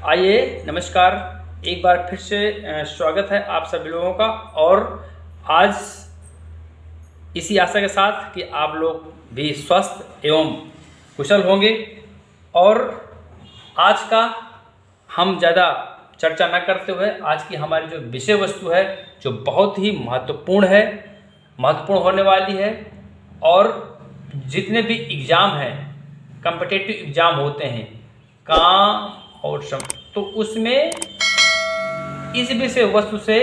आइए नमस्कार, एक बार फिर से स्वागत है आप सभी लोगों का। और आज इसी आशा के साथ कि आप लोग भी स्वस्थ एवं कुशल होंगे। और आज का हम ज़्यादा चर्चा न करते हुए आज की हमारी जो विषय वस्तु है जो बहुत ही महत्वपूर्ण होने वाली है। और जितने भी एग्ज़ाम हैं, कॉम्पिटिटिव एग्ज़ाम होते हैं काम और श्रम, तो उसमें इस विषय वस्तु से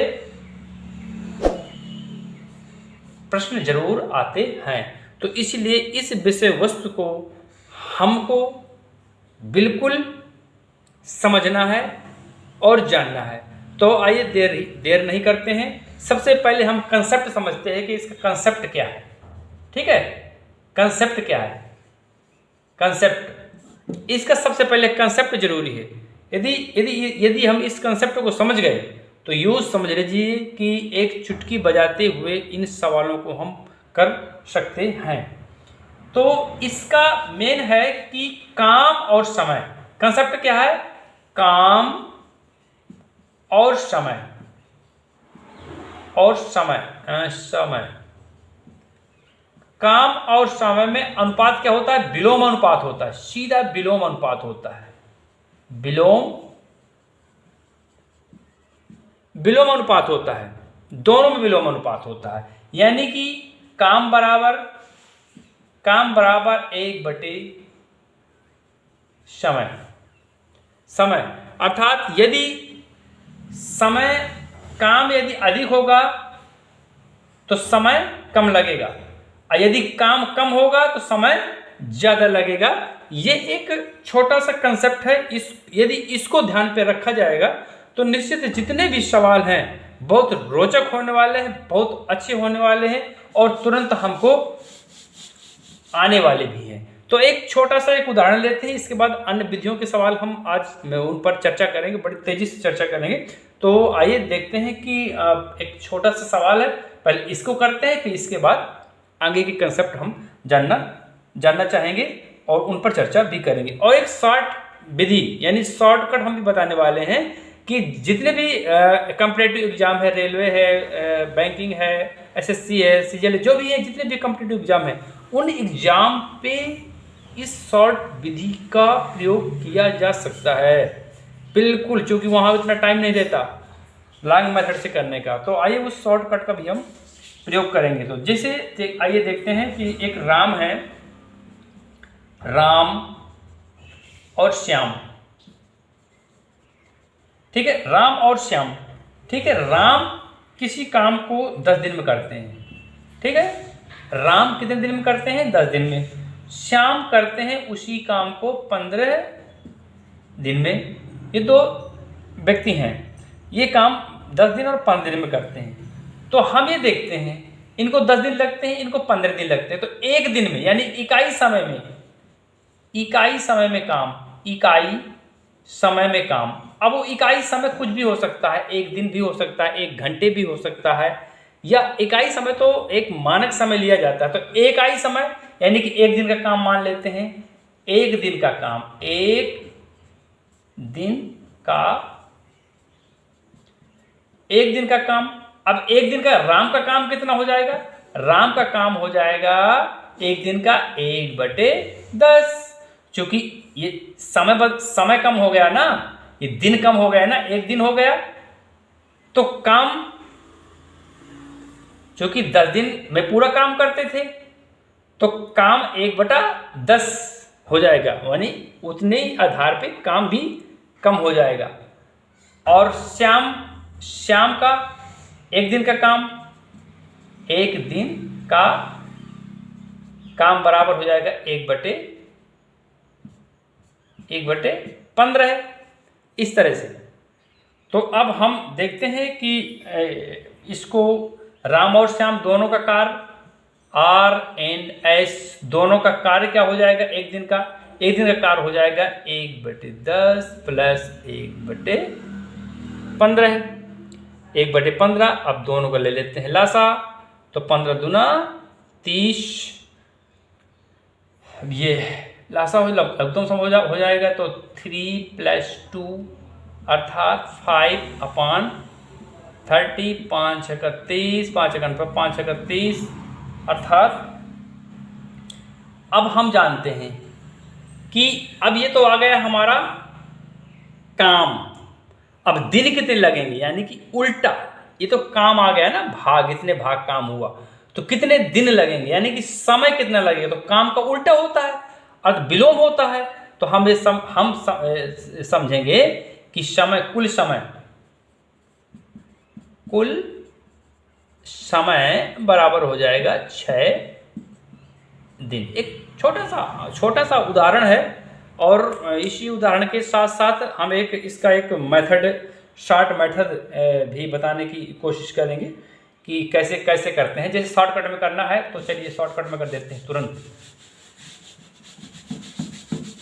प्रश्न जरूर आते हैं। तो इसलिए इस विषय वस्तु को हमको बिल्कुल समझना है और जानना है। तो आइए देर नहीं करते हैं। सबसे पहले हम कंसेप्ट समझते हैं कि इसका कंसेप्ट क्या है। ठीक है, कंसेप्ट क्या है? कंसेप्ट, इसका सबसे पहले कंसेप्ट जरूरी है। यदि हम इस कंसेप्ट को समझ गए तो यूँ समझ लीजिए कि एक चुटकी बजाते हुए इन सवालों को हम कर सकते हैं। तो इसका मेन है कि काम और समय। कंसेप्ट क्या है? काम और समय समय काम और समय में अनुपात क्या होता है? विलोम अनुपात होता है। सीधा विलोम अनुपात होता है। विलोम अनुपात होता है, दोनों में विलोम अनुपात होता है। यानी कि काम बराबर 1/समय। समय अर्थात यदि काम यदि अधिक होगा तो समय कम लगेगा, और यदि काम कम होगा तो समय ज़्यादा लगेगा। ये एक छोटा सा कंसेप्ट है। यदि इसको ध्यान पे रखा जाएगा तो निश्चित जितने भी सवाल हैं बहुत रोचक होने वाले हैं, बहुत अच्छे होने वाले हैं और तुरंत हमको आने वाले भी हैं। तो एक छोटा सा एक उदाहरण लेते हैं, इसके बाद अन्य विधियों के सवाल हम आज उन पर चर्चा करेंगे, बड़ी तेजी से चर्चा करेंगे। तो आइए देखते हैं कि एक छोटा सा सवाल है, पहले इसको करते हैं, फिर इसके बाद आगे के कंसेप्ट हम जानना चाहेंगे और उन पर चर्चा भी करेंगे। और एक शॉर्ट विधि यानी शॉर्टकट हम भी बताने वाले हैं कि जितने भी कॉम्पिटिटिव एग्जाम है, रेलवे है, बैंकिंग है, एसएससी है, सीजीएल, जो भी है, जितने भी कॉम्पिटिटिव एग्जाम है उन एग्जाम पे इस शॉर्ट विधि का प्रयोग किया जा सकता है। बिल्कुल, क्योंकि वहाँ इतना टाइम नहीं देता लॉन्ग मेथड से करने का। तो आइए उस शॉर्टकट का भी हम प्रयोग करेंगे। तो जैसे आइए देखते हैं कि एक राम है, राम और श्याम। ठीक है, राम और श्याम। ठीक है, राम किसी काम को 10 दिन में करते हैं। ठीक है, राम कितने दिन में करते हैं? 10 दिन में। श्याम करते हैं उसी काम को 15 दिन में। ये दो व्यक्ति हैं, ये काम 10 दिन और 15 दिन में करते हैं। तो हम ये देखते हैं इनको 10 दिन लगते हैं, इनको 15 दिन लगते हैं। तो एक दिन में यानी इकाई समय में काम। अब वो इकाई समय कुछ भी हो सकता है, एक दिन भी हो सकता है, 1 घंटे भी हो सकता है, या इकाई समय तो एक मानक समय लिया जाता है। तो इकाई समय यानी कि एक दिन का काम मान लेते हैं। एक दिन का काम अब एक दिन का राम का काम कितना हो जाएगा? राम का काम हो जाएगा एक दिन का 1/10। चूंकि ये समय कम हो गया ना, ये दिन कम हो गया ना, एक दिन हो गया, तो काम चूंकि 10 दिन में पूरा काम करते थे तो काम 1/10 हो जाएगा, यानी उतने ही आधार पे काम भी कम हो जाएगा। और श्याम का एक दिन का काम बराबर हो जाएगा 1/15 है, इस तरह से। तो अब हम देखते हैं कि इसको राम और श्याम दोनों का कार्य R&S दोनों का कार्य क्या हो जाएगा? एक दिन का कार्य हो जाएगा 1/10 प्लस 1/15 है, 1/15। अब दोनों को ले लेते हैं लासा, तो 15 दूना 30, ये लासा हो लघुत्तम सम हो जाएगा। तो 3 + 2 अर्थात 5/30, 5×30, 5×5=30। अर्थात अब हम जानते हैं कि अब ये तो आ गया हमारा काम। अब दिन कितने लगेंगे, यानी कि उल्टा, ये तो काम आ गया ना, भाग, इतने भाग काम हुआ, तो कितने दिन लगेंगे, यानी कि समय कितना लगेगा। तो काम का उल्टा होता है, अर्थ विलोम होता है। तो हम समझेंगे कि कुल समय बराबर हो जाएगा 6 दिन। एक छोटा सा उदाहरण है, और इसी उदाहरण के साथ साथ हम इसका एक शॉर्ट मेथड भी बताने की कोशिश करेंगे कि कैसे कैसे करते हैं। जैसे शॉर्टकट में करना है तो चलिए शॉर्टकट में कर देते हैं,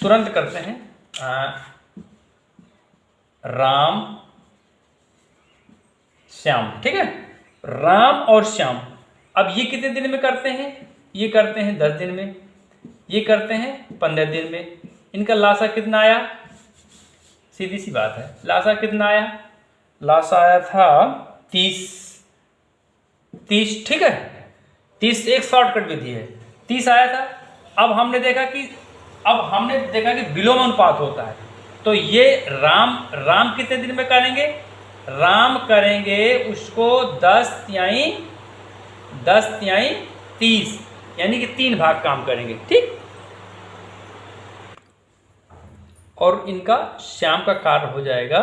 तुरंत करते हैं। राम श्याम, ठीक है, राम और श्याम। अब ये कितने दिन में करते हैं, ये करते हैं 10 दिन में, ये करते हैं 15 दिन में। इनका लासा कितना आया, सीधी सी बात है, लासा कितना आया, लासा आया था 30, ठीक है, 30 एक शॉर्टकट विधि है, 30 आया था। अब हमने देखा कि विलोम अनुपात होता है, तो ये राम कितने दिन में करेंगे, राम करेंगे उसको 10 तिहाई 30, यानी कि 3 भाग काम करेंगे, ठीक। और इनका श्याम का कार्य हो जाएगा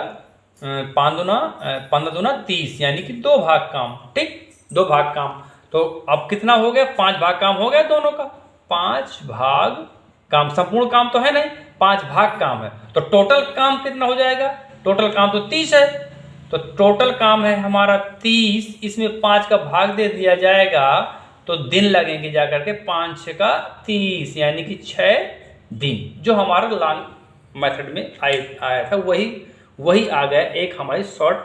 15 दूना 30, यानी कि 2 भाग काम, ठीक, 2 भाग काम। तो अब कितना हो गया, 5 भाग काम हो गया दोनों का, 5 भाग काम, संपूर्ण काम तो है नहीं, 5 भाग काम है। तो टोटल काम कितना हो जाएगा, टोटल काम तो 30 है, तो टोटल काम है हमारा 30, इसमें 5 का भाग दे दिया जाएगा, तो दिन लगेंगे जाकर के 5×6=30, यानी कि 6 दिन। जो हमारा लॉन्ग मेथड में आया था वही आ गया एक हमारी शॉर्ट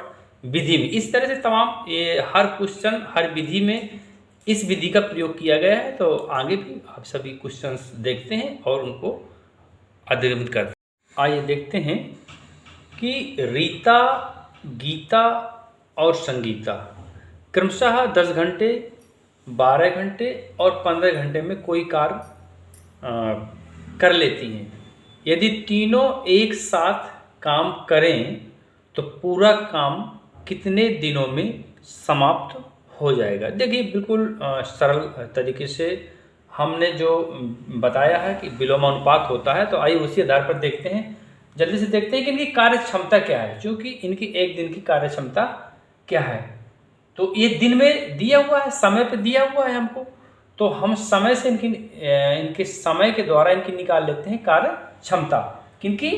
विधि में। इस तरह से तमाम ये हर क्वेश्चन हर विधि में इस विधि का प्रयोग किया गया है। तो आगे भी आप सभी क्वेश्चंस देखते हैं और उनको अधिगमित करते हैं। आइए देखते हैं कि रीता, गीता और संगीता क्रमशः 10 घंटे, 12 घंटे और 15 घंटे में कोई कार्य कर लेती हैं। यदि तीनों एक साथ काम करें तो पूरा काम कितने दिनों में समाप्त हो जाएगा। देखिए बिल्कुल सरल तरीके से हमने जो बताया है कि विलोमानुपात होता है, तो आइए उसी आधार पर देखते हैं, जल्दी से देखते हैं कि इनकी कार्य क्षमता क्या है, क्योंकि इनकी एक दिन की कार्य क्षमता क्या है। तो ये दिन में दिया हुआ है, समय पे दिया हुआ है हमको, तो हम समय से इनके समय के द्वारा इनकी निकाल लेते हैं कार्य क्षमता। किनकी,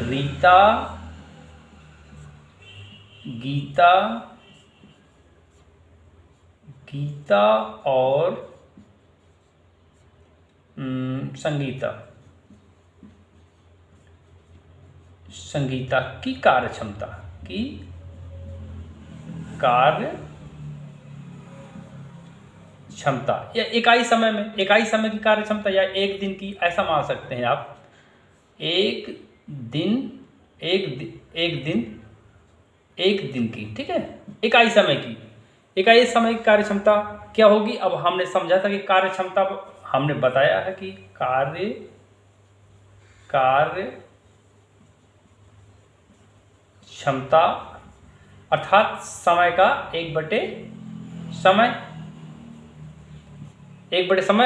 रीता, गीता और संगीता की कार्य क्षमता या इकाई समय की कार्य क्षमता, या एक दिन की, ऐसा मान सकते हैं आप। एक दिन की, ठीक है, इकाई समय की कार्य क्षमता क्या होगी। अब हमने समझा था कि कार्य क्षमता, हमने बताया है कि कार्य क्षमता अर्थात समय का 1/समय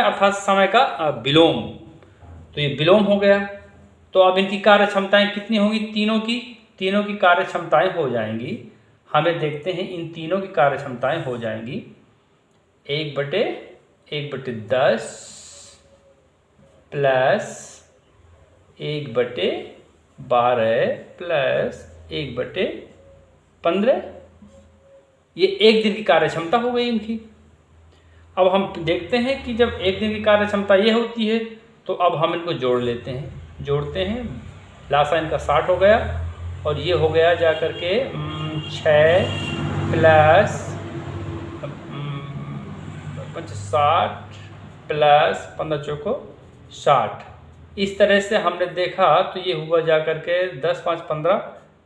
अर्थात समय का विलोम। तो ये विलोम हो गया। तो अब इनकी कार्य क्षमताएं कितनी होंगी, तीनों की कार्य क्षमताएं हो जाएंगी। हमें देखते हैं इन तीनों की कार्य क्षमताएं हो जाएंगी 1/10 प्लस 1/12 प्लस 1/15। ये एक दिन की कार्य क्षमता हो गई इनकी। अब हम देखते हैं कि जब एक दिन की कार्य क्षमता ये होती है, तो अब हम इनको जोड़ते हैं। लासा इनका 60 हो गया, और ये हो गया जा कर के 6 प्लस 60 प्लस 15 चौको 60। इस तरह से हमने देखा तो ये हुआ जा कर के 10 5 15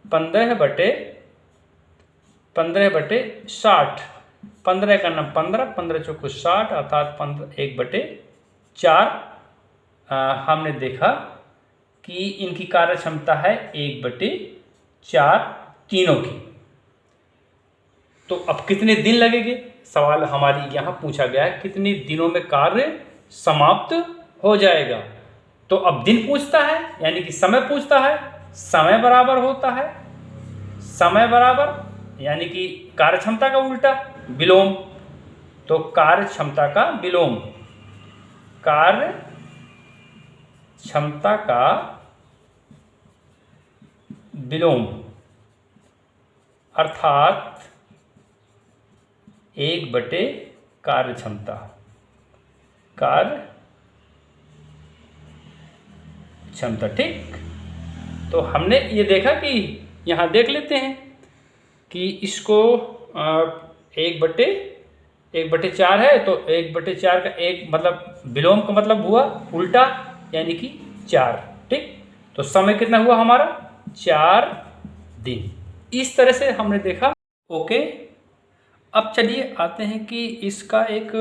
15/60, 15 का नाम 15, 15 चौको 60 अर्थात 1/4। हमने देखा कि इनकी कार्य क्षमता है 1/4 तीनों की। तो अब कितने दिन लगेंगे, सवाल हमारी यहाँ पूछा गया है कितने दिनों में कार्य समाप्त हो जाएगा। तो अब दिन पूछता है यानी कि समय पूछता है, समय बराबर होता है समय बराबर यानी कि कार्य क्षमता का उल्टा विलोम। तो कार्य क्षमता का विलोम, कार्य क्षमता का विलोम अर्थात 1/, कार्य क्षमता ठीक। तो हमने ये देखा कि यहाँ देख लेते हैं कि इसको 1/4 है तो 1/4 का एक मतलब विलोम का मतलब हुआ उल्टा यानी कि 4, ठीक। तो समय कितना हुआ हमारा 4 दिन। इस तरह से हमने देखा। ओके, अब चलिए आते हैं कि इसका एक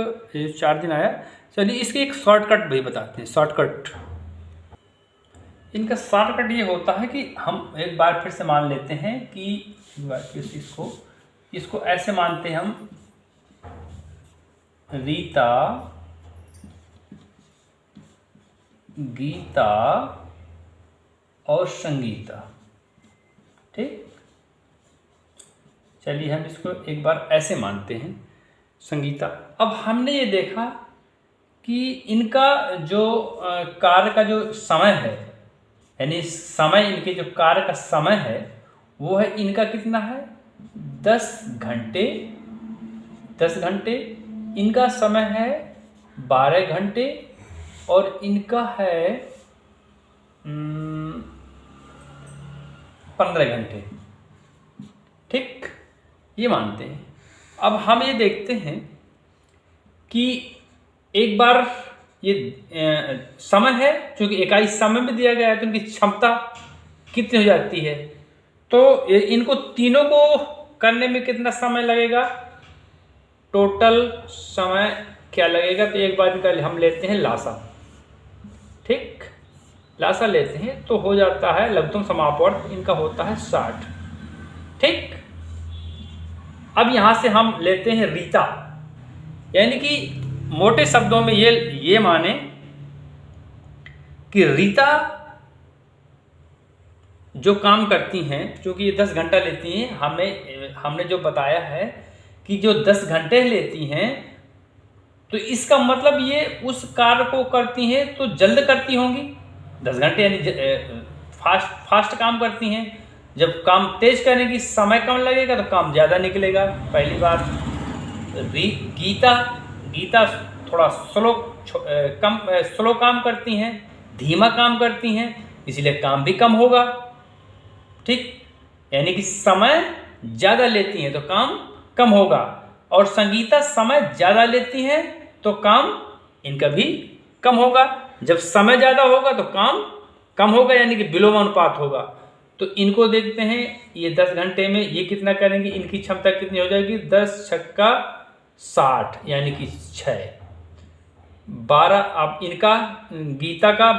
4 दिन आया, चलिए इसके एक शॉर्टकट भी बताते हैं। शॉर्टकट, इनका शॉर्टकट ये होता है कि हम एक बार फिर से मान लेते हैं कि इसको ऐसे मानते हैं हम, रीता, गीता और संगीता, ठीक। चलिए हम इसको एक बार ऐसे मानते हैं संगीता। अब हमने ये देखा कि इनका जो कार्य का जो समय है यानी समय, इनके जो कार्य का समय है वो है इनका कितना है 10 घंटे। 10 घंटे, इनका समय है 12 घंटे और इनका है 15 घंटे, ठीक। ये मानते हैं। अब हम ये देखते हैं कि एक बार ये समय है, क्योंकि इकाई समय में दिया गया है तो इनकी क्षमता कितनी हो जाती है। तो इनको तीनों को करने में कितना समय लगेगा, टोटल समय क्या लगेगा। तो एक बार इनका हम लेते हैं लासा, ठीक। लासा लेते हैं तो हो जाता है लघुत्तम समापवर्त इनका होता है 60, ठीक। अब यहां से हम लेते हैं रीता, यानी कि मोटे शब्दों में ये माने कि रीता जो काम करती हैं, क्योंकि ये 10 घंटा लेती हैं, हमने जो बताया है कि जो 10 घंटे लेती हैं तो इसका मतलब ये उस कार्य को करती हैं तो जल्द करती होंगी। 10 घंटे यानी फास्ट काम करती हैं। जब काम तेज करने की समय कम लगेगा तो काम ज़्यादा निकलेगा, पहली बात। गीता थोड़ा स्लो काम करती हैं, धीमा काम करती हैं, इसलिए काम भी कम होगा, ठीक। यानी कि समय ज़्यादा लेती हैं तो काम कम होगा। और संगीता समय ज़्यादा लेती हैं तो काम इनका भी कम होगा। जब समय ज़्यादा होगा तो काम कम होगा, यानी कि विलोमानुपात होगा। तो इनको देखते हैं, ये 10 घंटे में ये कितना करेंगे, इनकी क्षमता कितनी हो जाएगी 10 छक्का 60 यानी कि 6, 12। अब इनका गीता का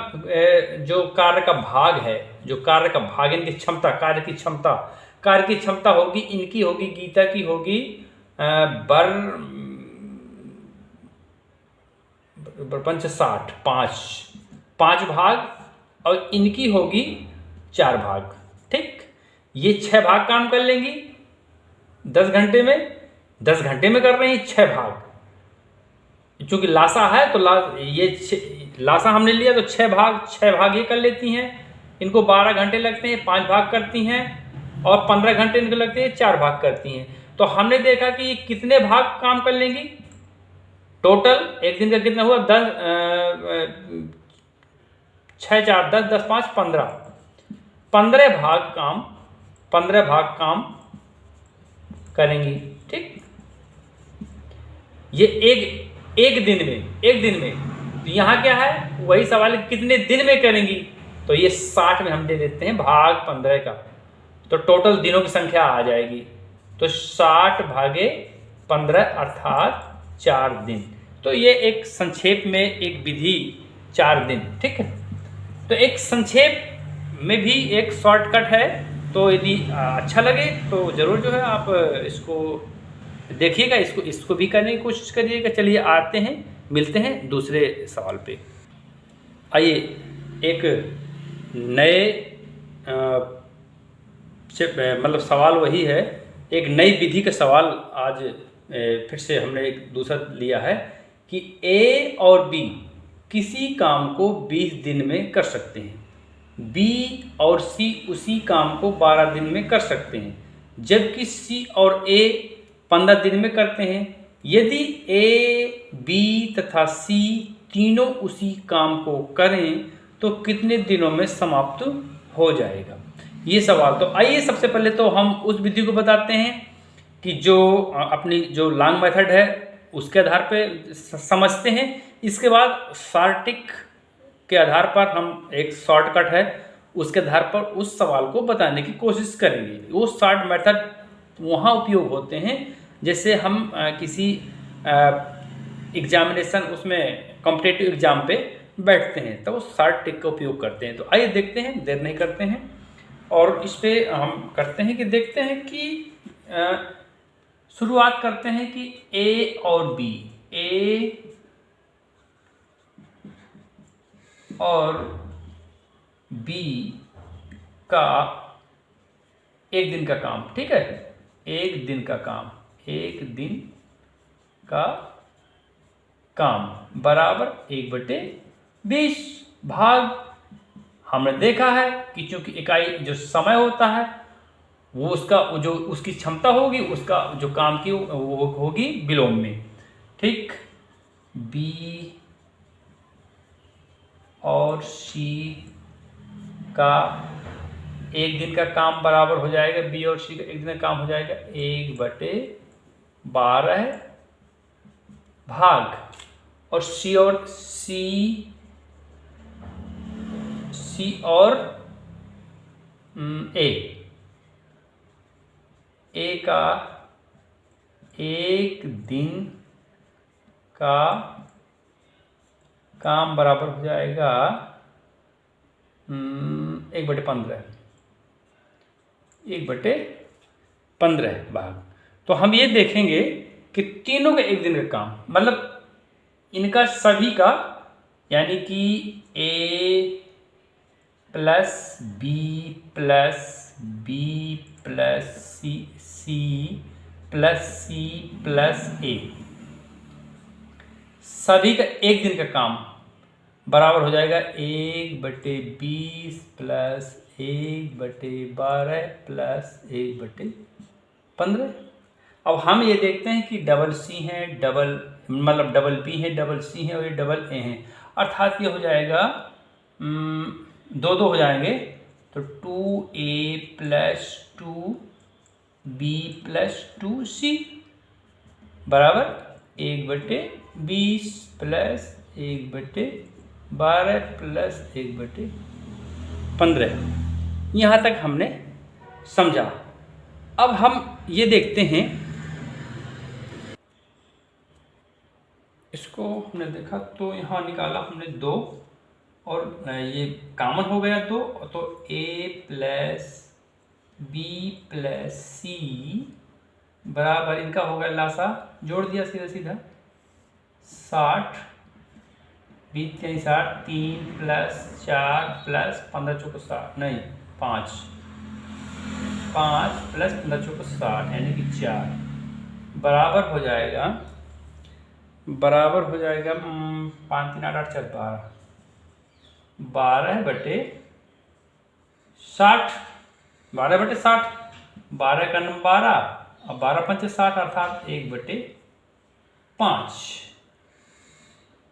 जो कार्य का भाग है, जो कार्य का भाग इनकी क्षमता, कार्य की क्षमता होगी, इनकी होगी, गीता की होगी पंच 60, 5 भाग और इनकी होगी 4 भाग, ठीक। ये 6 भाग काम कर लेंगी 10 घंटे में। 10 घंटे में कर रही हैं 6 भाग, चूंकि लासा है तो लासा हमने लिया तो 6 भाग ये कर लेती हैं। इनको 12 घंटे लगते हैं, 5 भाग करती हैं, और 15 घंटे इनको लगते हैं, 4 भाग करती हैं। तो हमने देखा कि ये कितने भाग काम कर लेंगी, टोटल एक दिन का कितना हुआ 6 4 10 10 5 15 भाग काम करेंगी, ठीक। ये एक दिन में तो यहाँ क्या है, वही सवाल है कितने दिन में करेंगी। तो ये 60 में हम दे देते हैं भाग 15 का, तो टोटल दिनों की संख्या आ जाएगी। तो 60/15 अर्थात 4 दिन। तो ये एक संक्षेप में एक विधि 4 दिन, ठीक है। तो एक संक्षेप में भी एक शॉर्टकट है, तो यदि अच्छा लगे तो ज़रूर जो है आप इसको देखिएगा, इसको भी करने की कोशिश करिएगा। चलिए आते हैं, मिलते हैं दूसरे सवाल पे। आइए एक नए मतलब सवाल वही है, एक नई विधि का सवाल आज फिर से हमने एक दूसरा लिया है कि ए और बी किसी काम को 20 दिन में कर सकते हैं, बी और सी उसी काम को 12 दिन में कर सकते हैं, जबकि सी और ए 15 दिन में करते हैं। यदि ए, बी तथा सी तीनों उसी काम को करें तो कितने दिनों में समाप्त हो जाएगा, ये सवाल। तो आइए सबसे पहले तो हम उस विधि को बताते हैं कि जो अपनी जो लॉन्ग मेथड है उसके आधार पे समझते हैं। इसके बाद शार्टिक के आधार पर हम एक शॉर्टकट है उसके आधार पर उस सवाल को बताने की कोशिश करेंगे। वो शॉर्ट मेथड वहाँ उपयोग होते हैं जैसे हम किसी एग्जामिनेशन उसमें कॉम्पिटिटिव एग्जाम पे बैठते हैं तो वो शॉर्ट ट्रिक का उपयोग करते हैं। तो आइए देखते हैं, देर नहीं करते हैं और इस पे हम करते हैं कि देखते हैं कि शुरुआत करते हैं कि ए और बी, ए और बी का एक दिन का काम, ठीक है, एक दिन का काम, एक दिन का काम बराबर 1/20 भाग। हमने देखा है कि चूंकि इकाई जो समय होता है वो उसका जो उसकी क्षमता होगी उसका जो काम की वो होगी विलोम में, ठीक। बी और सी का एक दिन का काम बराबर हो जाएगा, बी और सी का एक दिन का काम हो जाएगा 1/12 भाग, और सी और ए का एक दिन का काम बराबर हो जाएगा 1/15 भाग। तो हम ये देखेंगे कि तीनों का एक दिन का काम मतलब इनका सभी का, यानी कि A plus B plus B plus C plus A, सभी का एक दिन का काम बराबर हो जाएगा 1/20 प्लस 1/12 प्लस 1/15। अब हम ये देखते हैं कि डबल सी है, डबल बी है, डबल सी है और ये डबल ए है, अर्थात ये हो जाएगा 2 हो जाएंगे। तो 2a plus 2b plus 2c बराबर 1/20 प्लस 1/12 प्लस 1/15। यहाँ तक हमने समझा। अब हम ये देखते हैं, इसको हमने देखा तो यहाँ निकाला हमने 2 और ये कॉमन हो गया 2, तो a प्लस बी प्लस सी बराबर इनका हो गया लासा, जोड़ दिया सीधा सीधा 60, 20×60, 3 प्लस 4 प्लस 15 चौको 60, नहीं 5 प्लस 15 चौको 60 यानी कि 4 बराबर हो जाएगा 5 3 8 8 4 12/60, 12/60, 12 का नंबर 12 और 12×5 60 अर्थात 1/5,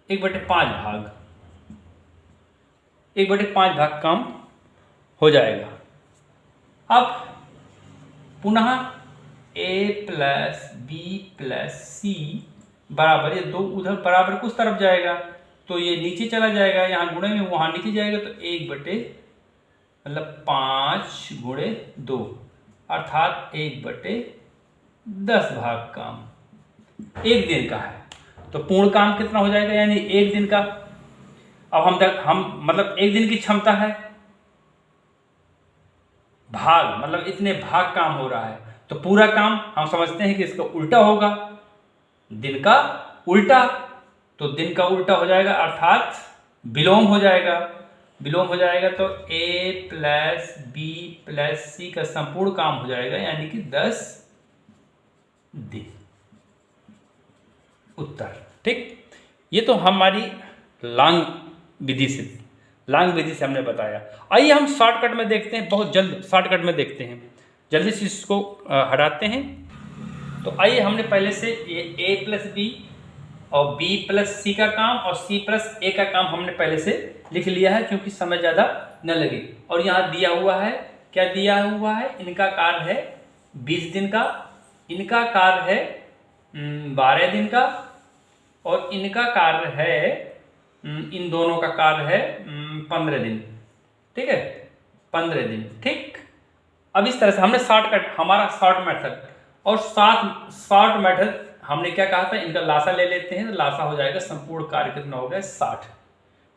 1/5 भाग, 1/5 भाग कम हो जाएगा। अब पुनः a प्लस बी प्लस सी बराबर, ये 2 उधर बराबर कुछ तरफ जाएगा तो ये नीचे चला जाएगा, यहाँ गुणे में वहाँ नीचे जाएगा तो 1/5 गुणे 2 अर्थात 1/10 भाग काम एक दिन का है। तो पूर्ण काम कितना हो जाएगा, यानी एक दिन का। अब हम मतलब एक दिन की क्षमता है, भाग मतलब इतने भाग काम हो रहा है, तो पूरा काम हम समझते हैं कि इसका उल्टा होगा, दिन का उल्टा। तो दिन का उल्टा हो जाएगा अर्थात विलोम हो जाएगा। विलोम हो जाएगा तो A + B + C का संपूर्ण काम हो जाएगा, यानी कि 10 दिन। उत्तर ठीक। ये तो हमारी लांग विधि से हमने बताया। आइए हम शॉर्टकट में देखते हैं, बहुत जल्द शॉर्टकट में देखते हैं, जल्दी से इसको हटाते हैं। तो आइए हमने पहले से ये A + B और B + C का काम और C + A का काम हमने पहले से लिख लिया है, क्योंकि समय ज़्यादा न लगे। और यहाँ दिया हुआ है, क्या दिया हुआ है, इनका कार्य है 20 दिन का, इनका कार्य है 12 दिन का, और इनका कार्य है इन दोनों का कार्य है 15 दिन। ठीक है, 15 दिन। ठीक। अब इस तरह से हमने शॉर्टकट, हमारा शॉर्ट मेथड, और शॉर्ट मेथड हमने क्या कहा था, इनका लासा ले लेते हैं, तो लासा हो जाएगा संपूर्ण कार्य कितना हो गया 60।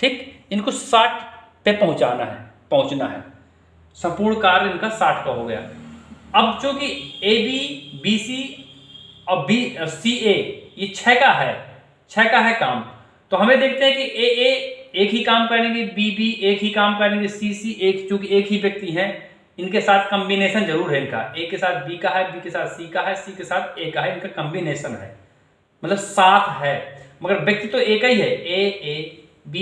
ठीक, इनको 60 पे पहुंचना है, संपूर्ण कार्य इनका 60 का हो गया। अब चूंकि AB BC और CA ये 6 का है काम, तो हमें देखते हैं कि AA एक ही काम करेंगे, BB एक ही काम करेंगे, CC एक, चूंकि एक ही व्यक्ति हैं, इनके साथ कॉम्बिनेशन जरूर है इनका, A के साथ B का है, B के साथ C का है, C के साथ A का है, इनका कॉम्बिनेशन है, मतलब 7 है, मगर व्यक्ति तो एक ही है, A B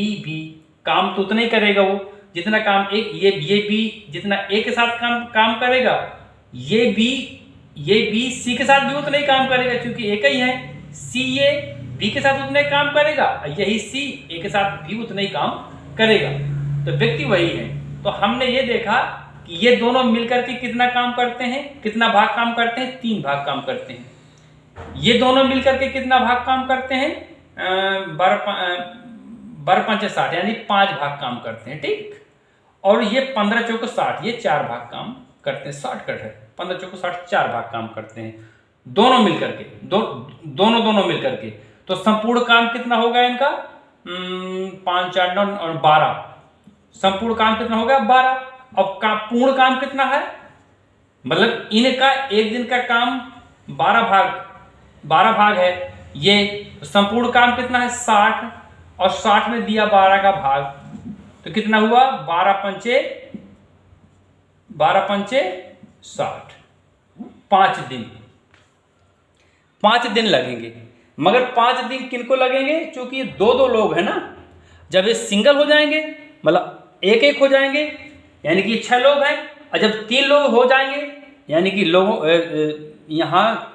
काम तो उतना ही करेगा वो जितना काम एक ये B जितना A के साथ काम करेगा, ये B C के साथ भी उतना ही काम करेगा, क्योंकि एक ही है। C ये B के साथ उतना ही काम करेगा, यही C A के साथ भी उतना ही काम करेगा, तो व्यक्ति वही है। तो हमने ये देखा कि ये दोनों मिलकर के कितना काम करते हैं, कितना भाग काम करते हैं, 3 भाग काम करते हैं। ये दोनों मिलकर के कितना भाग काम करते हैं, 12 5 60, यानी 5 भाग काम करते हैं। ठीक, और ये 15 चौको 60, ये 4 भाग काम करते हैं। शॉर्टकट है, 15 चौको 60 4 भाग काम करते हैं, दोनों मिलकर के, दोनों मिलकर के। तो संपूर्ण काम कितना होगा इनका, 5 4 9 और 12, संपूर्ण काम कितना होगा 12। अब पूर्ण काम कितना है, मतलब इनका एक दिन का काम 12 भाग है, ये संपूर्ण काम कितना है 60, और 60 में दिया 12 का भाग, तो कितना हुआ 12 पंचे 60, 5 दिन लगेंगे। मगर 5 दिन किनको लगेंगे, क्योंकि ये 2 लोग हैं ना, जब ये सिंगल हो जाएंगे मतलब एक हो जाएंगे, यानी कि 6 लोग हैं, और जब 3 लोग हो जाएंगे, यानी कि लोगों यहाँ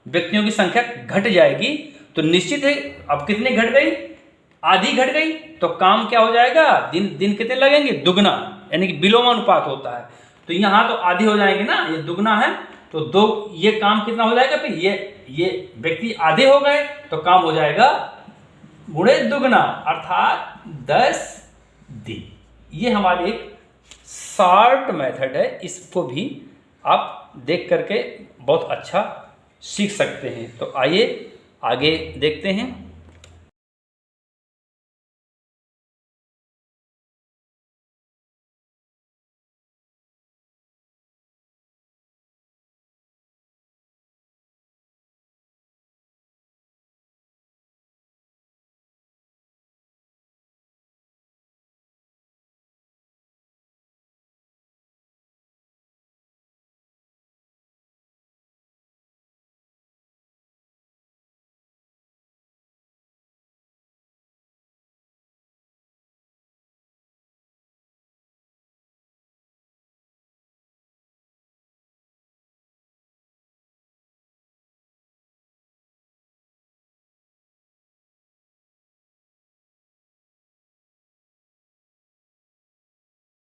व्यक्तियों की संख्या घट जाएगी, तो निश्चित है अब कितने घट गई, आधी घट गई, तो काम क्या हो जाएगा, दिन कितने लगेंगे, दुगना, यानी कि विलोमानुपात होता है। तो यहाँ तो आधी हो जाएंगे ना, ये दुगना है, तो 2 ये काम कितना हो जाएगा, फिर ये व्यक्ति आधे हो गए, तो काम हो जाएगा गुणे दुगना, अर्थात 10 दिन। ये हमारी एक शॉर्ट मेथड है, इसको भी आप देख करके बहुत अच्छा सीख सकते हैं। तो आइए आगे देखते हैं।